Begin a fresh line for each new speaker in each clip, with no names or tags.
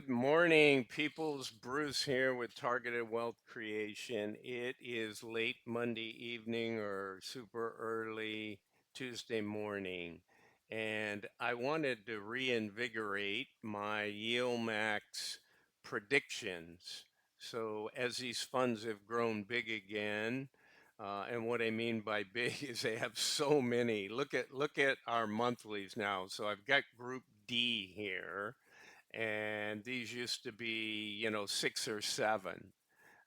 Good morning, peoples. Bruce here with Targeted Wealth Creation. It is late Monday evening or super early Tuesday morning, and I wanted to reinvigorate my Yieldmax predictions. So, as these funds have grown big again, and what I mean by big is they have so many. Look at our monthlies now. So I've got Group D here, and these used to be, 6 or 7,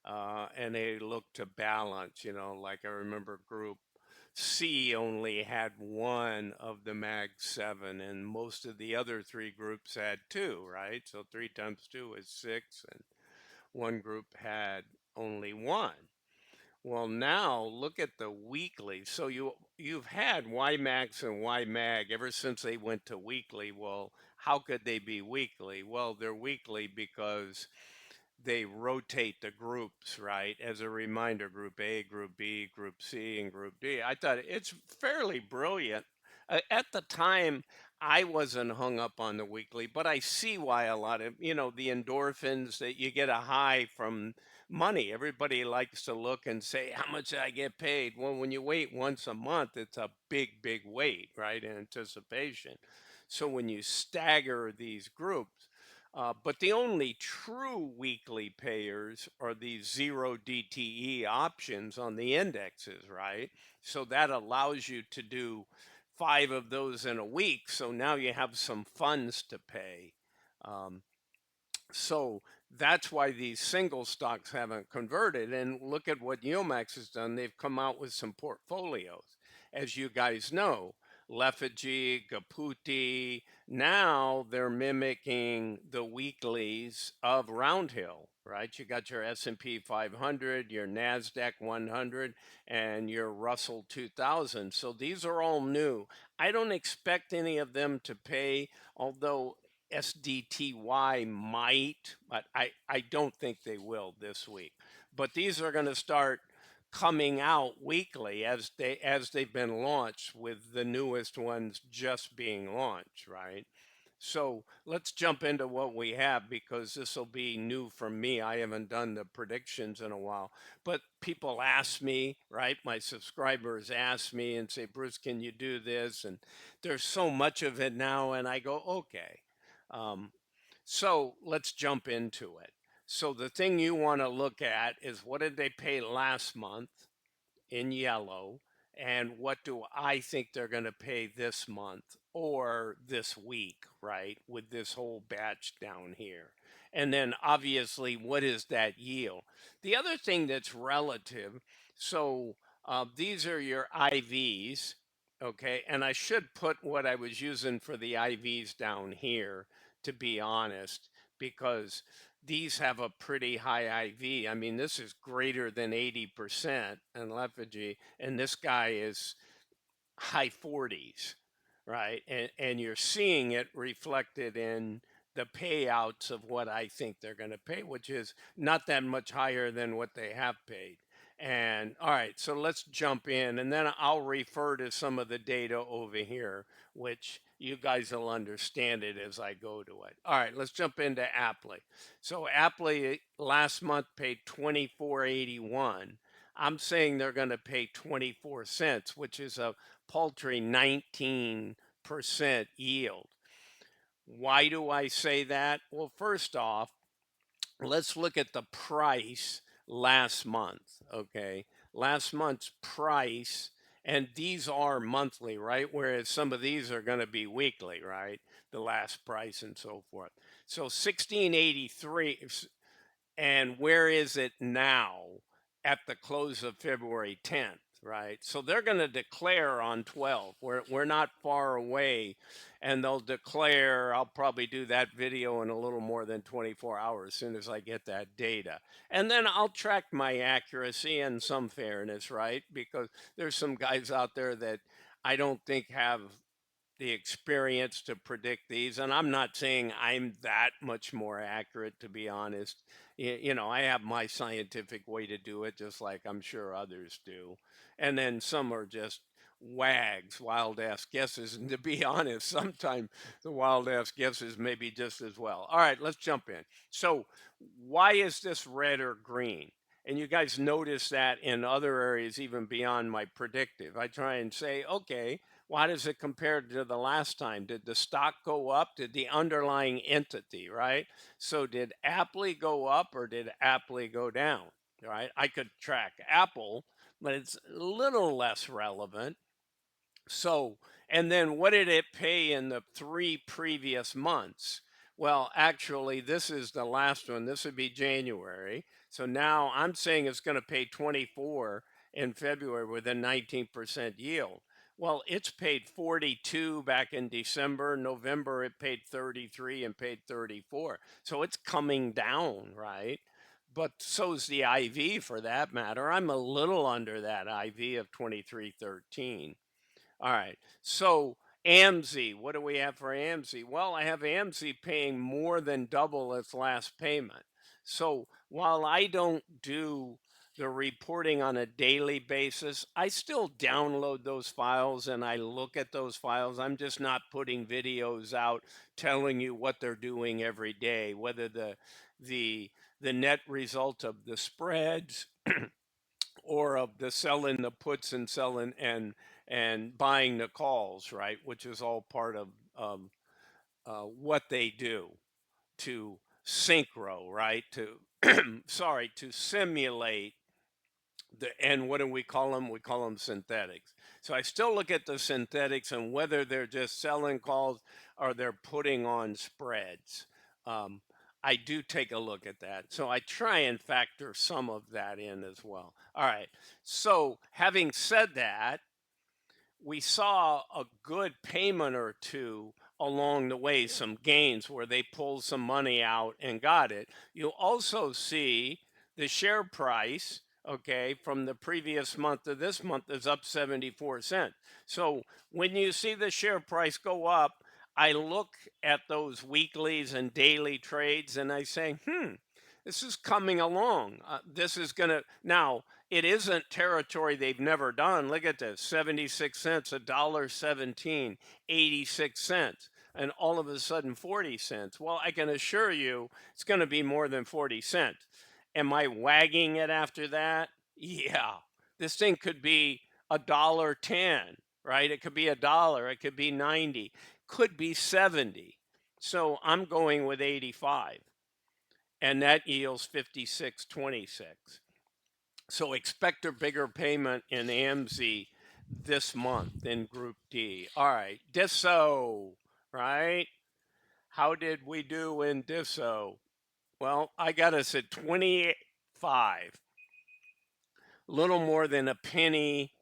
and they look to balance. Like I remember Group C only had one of the Mag 7, and most of the other three groups had two, right? So 3 times 2 is 6, and one group had only one. Well, now look at the weekly. So you've had YMAX and YMAG ever since they went to weekly. Well, how could they be weekly? Well, they're weekly because they rotate the groups, right? As a reminder, Group A, Group B, Group C, and Group D. I thought it's fairly brilliant. At the time, I wasn't hung up on the weekly, but I see why a lot of, the endorphins that you get a high from money. Everybody likes to look and say, how much did I get paid? Well, when you wait once a month, it's a big, big wait, right? In anticipation. So when you stagger these groups, but the only true weekly payers are these zero DTE options on the indexes, right? So that allows you to do 5 of those in a week. So now you have some funds to pay. Um, so that's why these single stocks haven't converted. And look at what Yieldmax has done. They've come out with some portfolios. As you guys know, Lethargy, Gaputi, now they're mimicking the weeklies of Roundhill, right? You got your S&P 500, your NASDAQ 100, and your Russell 2000. So these are all new. I don't expect any of them to pay, although SDTY might, but I don't think they will this week. But these are going to start coming out weekly as they've been launched, with the newest ones just being launched, right? So let's jump into what we have, because this will be new for me. I haven't done the predictions in a while, but people ask me, right? My subscribers ask me and say, Bruce, can you do this? And there's so much of it now. And I go, okay. Um, so let's jump into it. So the thing you want to look at is, what did they pay last month in yellow, and what do I think they're going to pay this month or this week, right? With this whole batch down here. And then obviously, what is that yield? The other thing that's relative, so these are your IVs, okay? And I should put what I was using for the IVs down here, to be honest, because these have a pretty high IV. I mean, this is greater than 80% in lethargy, and this guy is high 40s, right? And you're seeing it reflected in the payouts of what I think they're going to pay, which is not that much higher than what they have paid. And all right, so let's jump in, and then I'll refer to some of the data over here, which you guys will understand it as I go to it. All right, let's jump into Apply. So Apply last month paid 24.81. I'm saying they're going to pay 24 cents, which is a paltry 19% yield. Why do I say that? Well, first off, let's look at the price last month, okay? Last month's price, and these are monthly, right? Whereas some of these are going to be weekly, right? The last price and so forth. So 1683, and where is it now at the close of February 10th, right? So they're going to declare on 12. We're not far away, and they'll declare. I'll probably do that video in a little more than 24 hours as soon as I get that data. And then I'll track my accuracy and some fairness, right? Because there's some guys out there that I don't think have the experience to predict these. And I'm not saying I'm that much more accurate, to be honest. I have my scientific way to do it, just like I'm sure others do. And then some are just wags, wild ass guesses. And to be honest, sometimes the wild ass guesses may be just as well. All right, let's jump in. So, why is this red or green? And you guys notice that in other areas, even beyond my predictive. I try and say, okay, why does it compare to the last time? Did the stock go up? Did the underlying entity, right? So, did Apple go up or did Apple go down? Right? I could track Apple, but it's a little less relevant. So, and then what did it pay in the three previous months? Well, actually, this is the last one. This would be January. So now I'm saying it's going to pay 24 in February with a 19% yield. Well, it's paid 42 back in December. November, it paid 33 and paid 34. So it's coming down, right? But so's the IV for that matter. I'm a little under that IV of 23.13. All right. So AMZ, what do we have for AMZ? Well, I have AMZ paying more than double its last payment. So while I don't do the reporting on a daily basis, I still download those files and I look at those files. I'm just not putting videos out telling you what they're doing every day, whether the the net result of the spreads or of the selling the puts and selling and buying the calls, right? Which is all part of what they do to synchro, right? To sorry, to simulate the, and what do we call them? We call them synthetics. So I still look at the synthetics and whether they're just selling calls or they're putting on spreads. Um, I do take a look at that. So I try and factor some of that in as well. All right. So having said that, we saw a good payment or two along the way, some gains where they pulled some money out and got it. You also see the share price, okay, from the previous month to this month is up 74 cents. So when you see the share price go up, I look at those weeklies and daily trades and I say, this is coming along. This is going to, now, it isn't territory they've never done. Look at this, 76 cents, a dollar 17, 86 cents, and all of a sudden 40 cents. Well, I can assure you it's going to be more than 40 cents. Am I wagging it after that? Yeah. This thing could be a dollar 10, right? It could be a dollar, it could be 90, could be 70. So I'm going with 85 and that yields 56.26. So expect a bigger payment in AMZ this month in Group D. All right, DISO, right? How did we do in DISO? Well, I got us at 25, a little more than a penny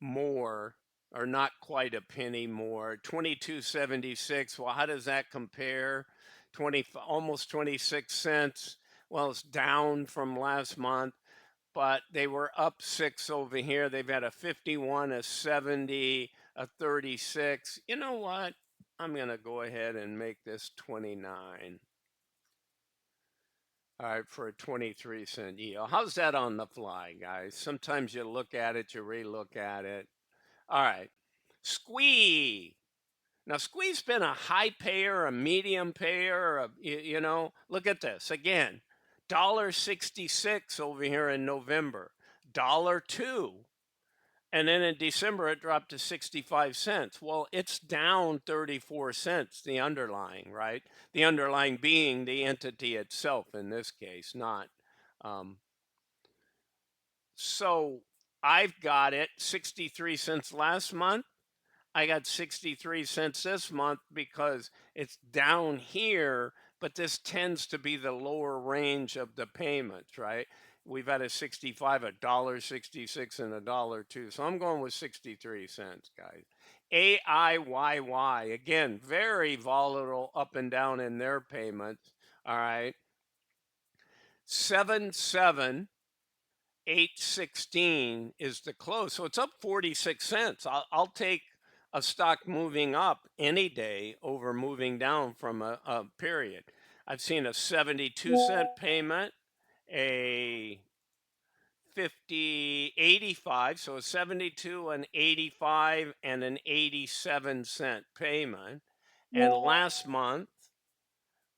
more, or not quite a penny more. 22.76. Well, how does that compare? 20, almost 26 cents. Well, it's down from last month, but they were up 6 over here. They've had a 51, a 70, a 36. You know what? I'm going to go ahead and make this 29. All right, for a 23-cent yield. How's that on the fly, guys? Sometimes you look at it, you relook at it. All right. Squee. Now, Squee's been a high payer, a medium payer, you know, look at this again. $1.66 over here in November, $1.02. And then in December, it dropped to 65 cents. Well, it's down 34 cents, the underlying, right? The underlying being the entity itself in this case, not. Um, so I've got it 63 cents last month. I got 63 cents this month because it's down here, but this tends to be the lower range of the payments, right? We've had a 65, a dollar 66, and a dollar two. So I'm going with 63 cents, guys. AIYY, again, very volatile up and down in their payments. All right. 7 816 is the close. So it's up 46 cents. I'll take a stock moving up any day over moving down from a period. I've seen a 72-cent payment, a 50, 85. So a 72, an 85, and an 87-cent payment. And last month,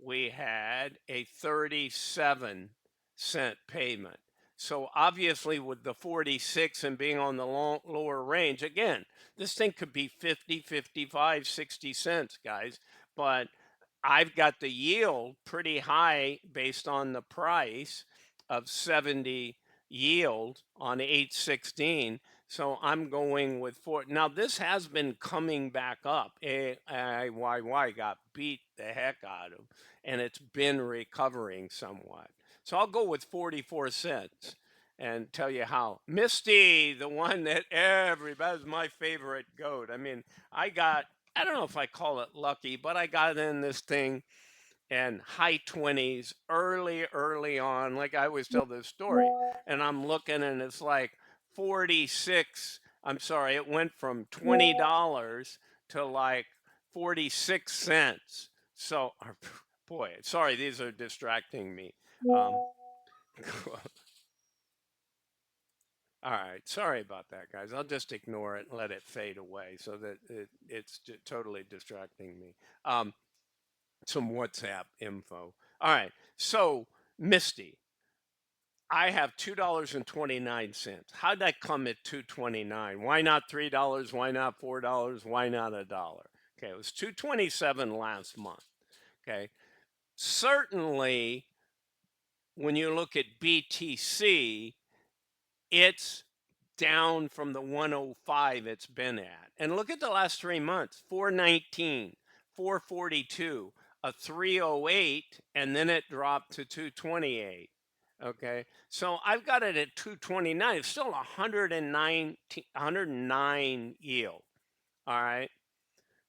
we had a 37-cent payment. So obviously, with the 46 and being on the lower range, again, this thing could be 50, 55, 60 cents, guys. But I've got the yield pretty high based on the price of 70 yield on 816. So I'm going with four. Now, this has been coming back up. AIYY got beat the heck out of, and it's been recovering somewhat. So I'll go with 44 cents and tell you how. Misty, the one that everybody's my favorite goat. I mean, I don't know if I call it lucky, but I got in this thing and high 20s early on. Like I always tell this story, and I'm looking and it's like 46. I'm sorry, it went from $20 to like 46 cents. So, boy, sorry, these are distracting me. All right, sorry about that, guys. I'll just ignore it and let it fade away so that it's totally distracting me. Some WhatsApp info. All right. So, Misty, I have $2.29. How'd that come at 2.29? Why not $3? Why not $4? Why not a dollar? Okay, it was 2.27 last month. Okay. Certainly, when you look at BTC, it's down from the 105 it's been at. And look at the last 3 months, 419, 442, a 308, and then it dropped to 228. Okay. So I've got it at 229. It's still 109 yield. All right.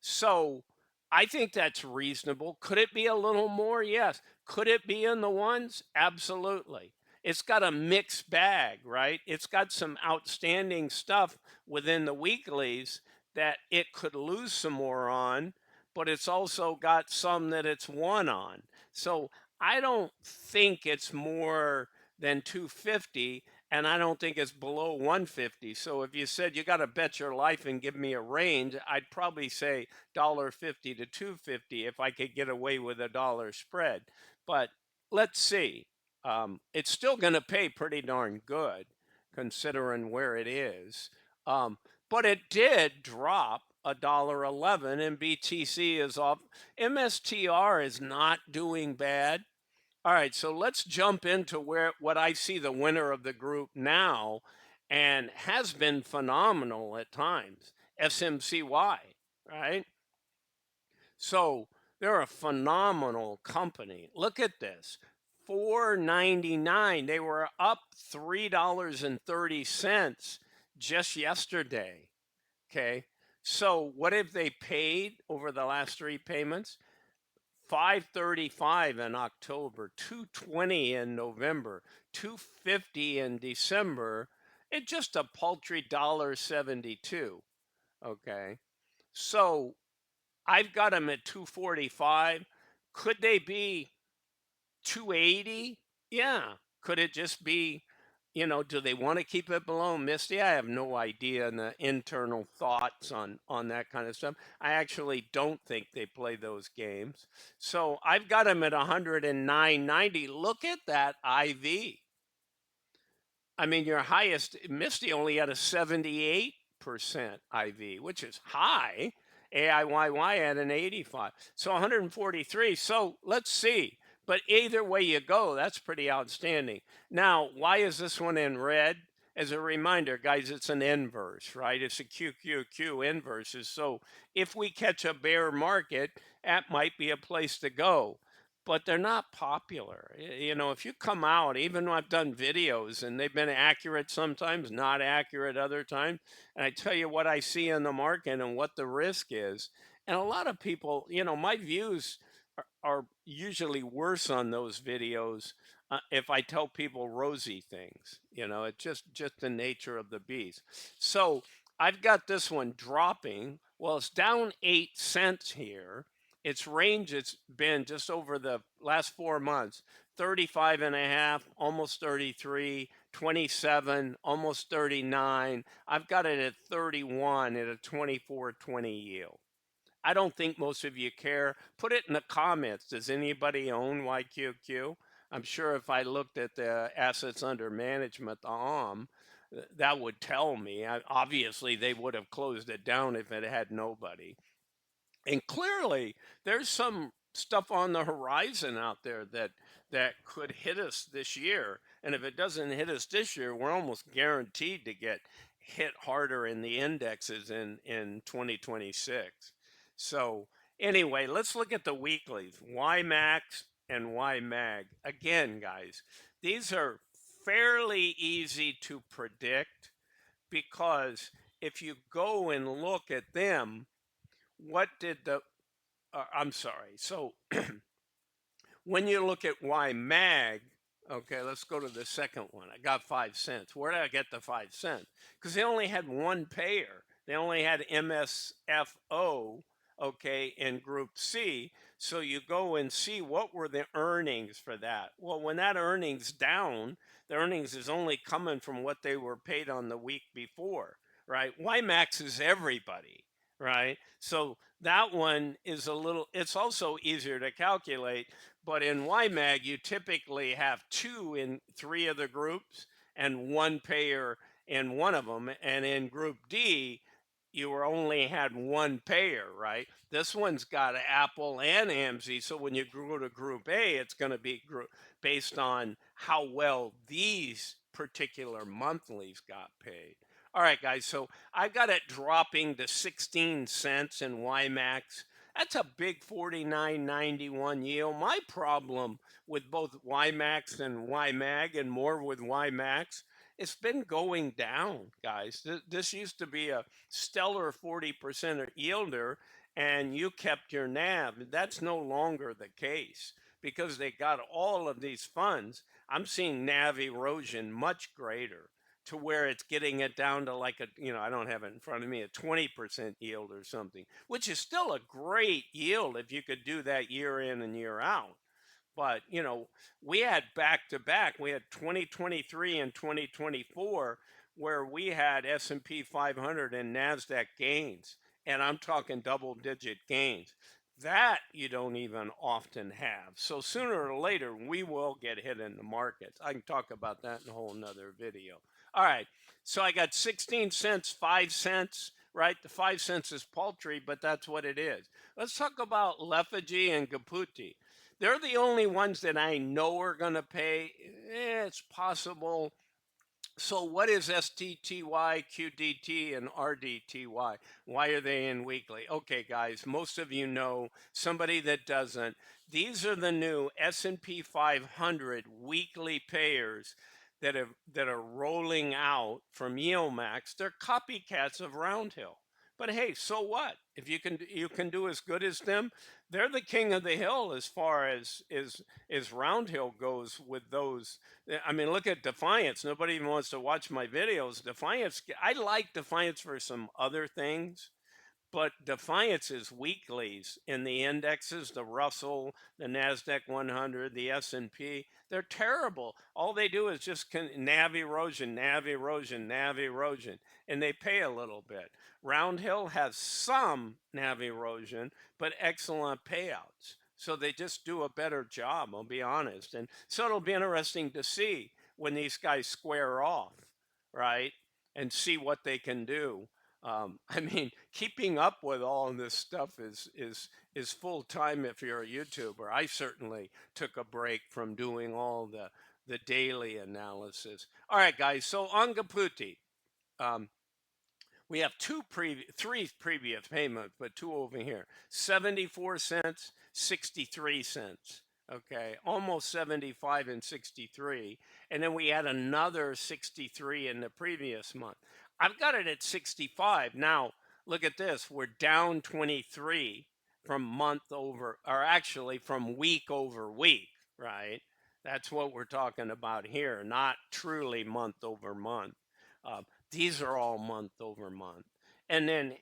So I think that's reasonable. Could it be a little more? Yes. Could it be in the ones? Absolutely. It's got a mixed bag, right? It's got some outstanding stuff within the weeklies that it could lose some more on, but it's also got some that it's won on. So I don't think it's more than 250, and I don't think it's below 150. So if you said you got to bet your life and give me a range, I'd probably say $1.50 to 250 if I could get away with a dollar spread. But let's see. It's still going to pay pretty darn good considering where it is. Um, but it did drop $1.11 and BTC is off. MSTR is not doing bad. All right, so let's jump into where what I see the winner of the group now and has been phenomenal at times. SMCY, right? So they're a phenomenal company. Look at this. 4.99. They were up $3.30 just yesterday. Okay. So what have they paid over the last three payments? 535 in October, 220 in November, 250 in December, and just a paltry $1.72. Okay. So I've got them at 245. Could they be 280? Yeah. Could it just be, do they want to keep it below Misty? I have no idea and the internal thoughts on that kind of stuff. I actually don't think they play those games. So I've got them at 109.90. Look at that IV. I mean, your highest, Misty only had a 78% IV, which is high. AIYY at an 85. So 143. So let's see. But either way you go, that's pretty outstanding. Now, why is this one in red? As a reminder, guys, it's an inverse, right? It's a QQQ inverses. So if we catch a bear market, that might be a place to go, but they're not popular. If you come out, even though I've done videos and they've been accurate sometimes, not accurate other times, and I tell you what I see in the market and what the risk is. And a lot of people, my views are usually worse on those videos if I tell people rosy things. It's just the nature of the beast. So I've got this one dropping. Well, it's down 8 cents here. Its range has been just over the last 4 months, 35 and a half, almost 33, 27, almost 39. I've got it at 31 at a 24.20 yield. I don't think most of you care. Put it in the comments. Does anybody own YQQ? I'm sure if I looked at the assets under management, the that would tell me. Obviously, they would have closed it down if it had nobody. And clearly, there's some stuff on the horizon out there that could hit us this year. And if it doesn't hit us this year, we're almost guaranteed to get hit harder in the indexes in 2026. So anyway, let's look at the weeklies. YMAX and YMAG. Again, guys, these are fairly easy to predict because if you go and look at them, what did the I'm sorry. So when you look at why mag, okay, let's go to the second one. I got 5 cents. Where did I get the 5 cents? Because they only had one payer. They only had MSFO, okay, in Group C. So you go and see what were the earnings for that. Well, when that earnings down, the earnings is only coming from what they were paid on the week before, right? YMAX is everybody, right? So that one is a little, it's also easier to calculate, but in YMAG, you typically have two in three of the groups and one payer in one of them. And in Group D, you were only had one payer, right? This one's got Apple and AMZ. So when you go to Group A, it's going to be based on how well these particular monthlies got paid. All right, guys. So I got it dropping to 16 cents in YMAX. That's a big 49.91 yield. My problem with both YMAX and YMAG, and more with YMAX, it's been going down, guys. This used to be a stellar 40% yielder, and you kept your NAV. That's no longer the case because they got all of these funds. I'm seeing NAV erosion much greater to where it's getting it down to like a, I don't have it in front of me, a 20% yield or something, which is still a great yield if you could do that year in and year out. But, we had back to back, we had 2023 and 2024 where we had S&P 500 and Nasdaq gains, and I'm talking double digit gains. That you don't even often have. So sooner or later, we will get hit in the markets. I can talk about that in a whole nother video. All right. So I got 16 cents, 5 cents, right? The 5 cents is paltry, but that's what it is. Let's talk about Leffigy and Gaputi. They're the only ones that I know are going to pay. It's possible. So what is STTY, QDT, and RDTY? Why are they in weekly? Okay, guys, most of you know. Somebody that doesn't, these are the new S&P 500 weekly payers that are rolling out from Yieldmax. They're copycats of Roundhill. But hey, so what? If you can do as good as them, they're the king of the hill as far as Roundhill goes with those. I mean, look at Defiance. Nobody even wants to watch my videos. Defiance, I like Defiance for some other things, but Defiance's weeklies in the indexes, the Russell, the Nasdaq 100, the S&P, they're terrible. All they do is just nav erosion, nav erosion, nav erosion, and they pay a little bit. Roundhill has some nav erosion, but excellent payouts. So they just do a better job, I'll be honest. And so it'll be interesting to see when these guys square off, right? And see what they can do. I mean, keeping up with all of this stuff is full time if you're a YouTuber. I certainly took a break from doing all the daily analysis. All right, guys. So on Gaputi, um, we have three previous payments, but two over here. 74 cents, 63 cents. Okay, almost 75 and 63. And then we had another 63 in the previous month. I've got it at 65. Now, look at this. We're down 23 from month over, or actually from week over week, right? That's what we're talking about here, not truly month over month. Uh, these are all month over month. And then,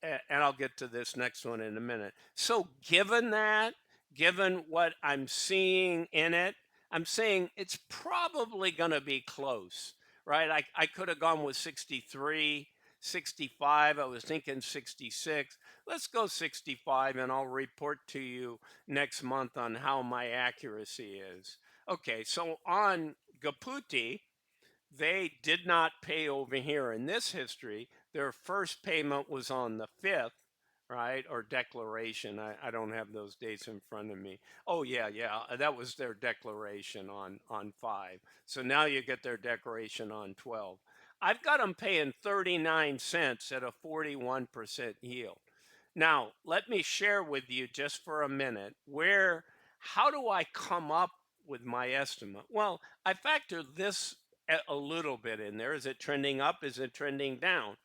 and I'll get to this next one in a minute. So, given that, given what I'm seeing in it, I'm saying it's probably going to be close right? I could have gone with 63, 65. I was thinking 66. Let's go 65, and I'll report to you next month on how my accuracy is. Okay, so on Gaputi, they did not pay over here in this history. Their first payment was on the 5th, right? Or declaration. I don't have those dates in front of me. Oh yeah, yeah. That was their declaration on 5. So now you get their declaration on 12. I've got them paying 39 cents at a 41% yield. Now, let me share with you just for a minute how do I come up with my estimate? Well, I factor this a little bit in there. Is it trending up? Is it trending down?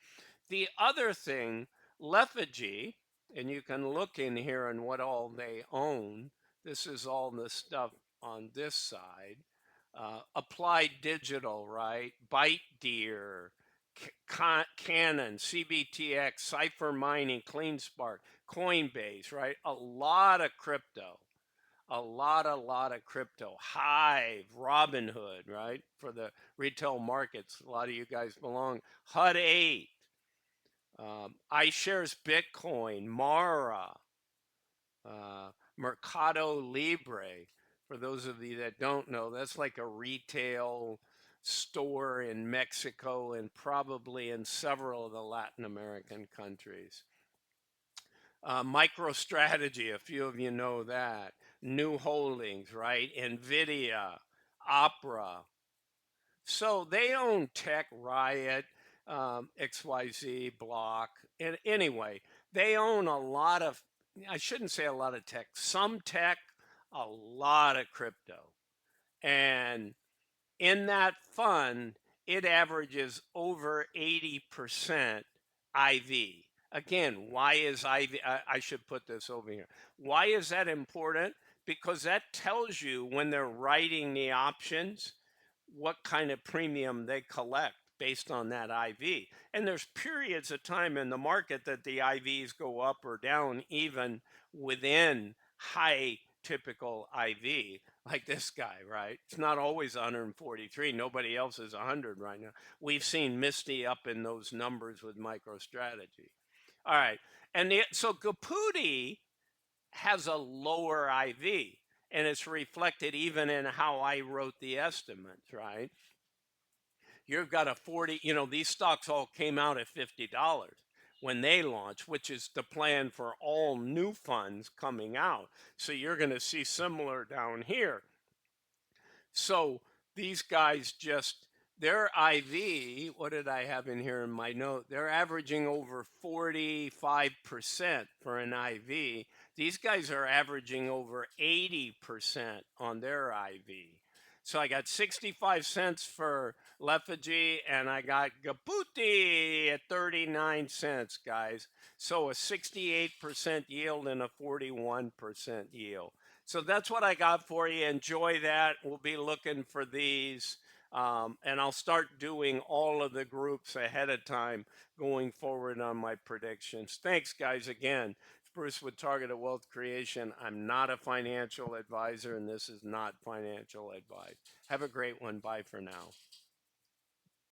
The other thing, lethargy, and you can look in here and what all they own. This is all the stuff on this side. Applied Digital, right? Byte Deer, Canon, CBTX, Cipher Mining, CleanSpark, Coinbase, right? A lot of crypto, a lot of crypto. Hive, Robinhood, right? For the retail markets, a lot of you guys belong. HUD 8, iShares Bitcoin, Mara, Mercado Libre. For those of you that don't know, that's like a retail store in Mexico and probably in several of the Latin American countries. MicroStrategy, a few of you know that. New Holdings, right? Nvidia, Opera. So they own Tech, Riot, XYZ, Block. And anyway, they own a lot of, I shouldn't say a lot of tech, a lot of crypto. And in that fund, it averages over 80% IV. Again, why is IV? I should put this over here. Why is that important? Because that tells you when they're writing the options what kind of premium they collect based on that IV. And there's periods of time in the market that the IVs go up or down, even within high typical IV, like this guy, right? It's not always 143. Nobody else is 100 right now. We've seen Misty up in those numbers with MicroStrategy. All right. So Gaputi has a lower IV, and it's reflected even in how I wrote the estimates, right? You've got a 40, these stocks all came out at $50 when they launched, which is the plan for all new funds coming out. So you're going to see similar down here. So these guys just, their IV, what did I have in here in my note? They're averaging over 45% for an IV. These guys are averaging over 80% on their IV. So I got 65 cents for Lethargy and I got Gaputi at 39 cents, guys. So a 68% yield and a 41% yield. So that's what I got for you. Enjoy that. We'll be looking for these. And I'll start doing all of the groups ahead of time going forward on my predictions. Thanks, guys. Again, it's Bruce with Targeted Wealth Creation. I'm not a financial advisor, and this is not financial advice. Have a great one. Bye for now.